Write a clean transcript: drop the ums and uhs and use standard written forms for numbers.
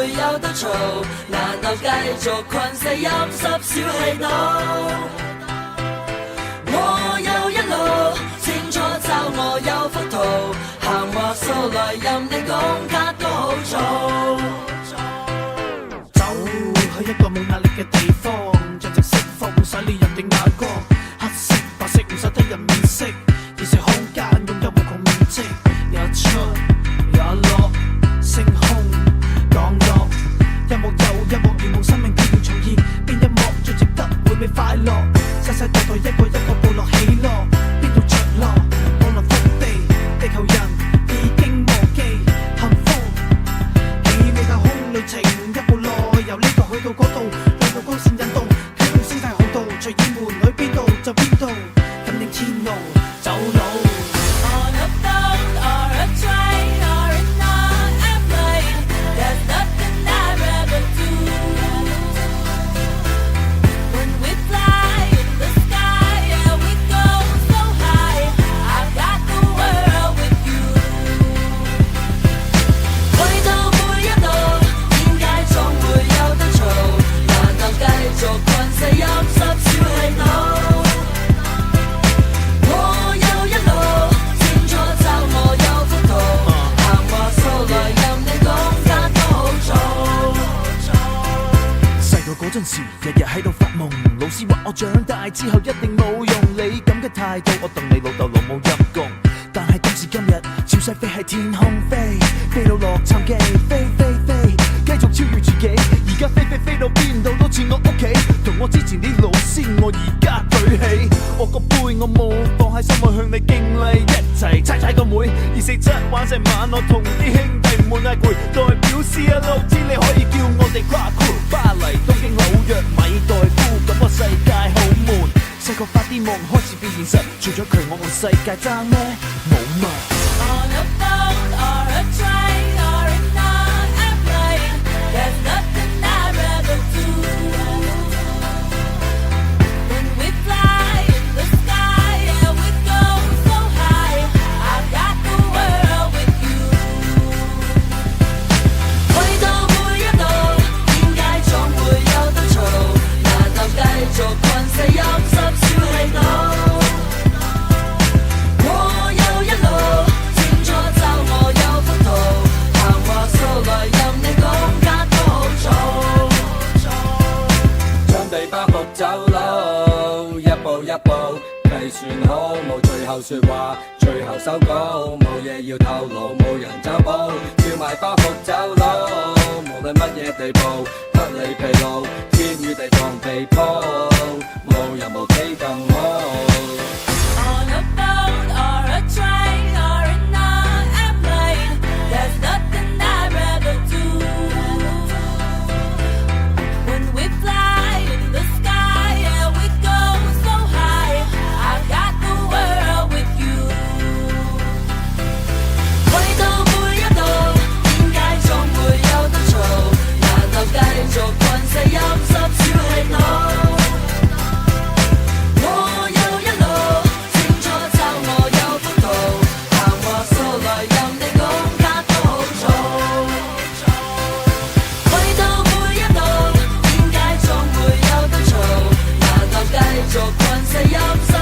會有得嘈，難道繼續困死陰濕小氣腦？我有一路清楚找我有幅圖，行或素來任你講卡都好做。走去一個冇壓力嘅地方，盡情釋放唔使理人嘅眼光，黑色白色唔使睇人面色，現實空間擁有無窮面積，也出也落，星空降落，一幕又一幕如夢，生命必要重現，邊一幕最值得回味快樂？世世代代一個一個部落起落，邊度着落？網絡福地，地球人已經忘記幸福，氣味太空旅程一步內，由呢度去到嗰度，兩道光線引動，啟動星際航道，隨意門去邊度就邊度，感應天路走路。On a boat or a train or in an airplane, there's nothing I'd rather do. When we fly in the sky, yeah, we go so high. I've got the world with you. 去到每一度，點解總會有得嘈？難道繼續困死陰濕小氣腦？我有一路清楚找我有幅圖，行或素來任你講卡都好做。細個嗰陣時，日日喺度發夢，老師話我長大之後一定冇用，你咁嘅態度，我戥你老豆老母陰公。但係今時今日，超細飛喺天空飛，飛到洛杉磯，飛飛飛，繼續超越自己。而家飛飛飛到邊度都似我屋企，同我之前啲老師，我而家舉起我個杯，我冇放喺心，我向你敬禮，一齊猜猜個妹。247玩成晚，我同啲兄弟唔悶嗌攰，代表試一路知你可以叫我哋跨酷，巴黎、東京、紐約、米代夫，咁個世界好悶。細個發啲夢開始變現實，除咗佢我個世界爭咩？冇嘛。On a boat or a train or in an airplane, there's nothing I'd rather do. When we fly in the sky, yeah, we go so high. I've got the world with you. 去到每一度，點解總會有得嘈？難道繼續困死陰濕小氣腦？我有一路清楚找我有幅圖，行或素來任你講卡都好做。將地包袱走佬，一步一步計算好，冇最後説話，最後收稿，冇嘢要透露，冇人走寶，跳埋包袱走佬，無論乜嘢地步，不理疲勞，天與地放地鋪，冇人無幾咁好。On a boat or a train or in an airplane, there's nothing I'd rather do. When we fly in the sky, yeah, we go so high. I've got the world with you. 去到每一度，點解總會有得嘈？難道繼續困死陰濕小氣腦？我有一路清楚找我有幅圖，行或素來任你講卡都好做。去到每一度，點解總會有得嘈？難道繼續困死陰濕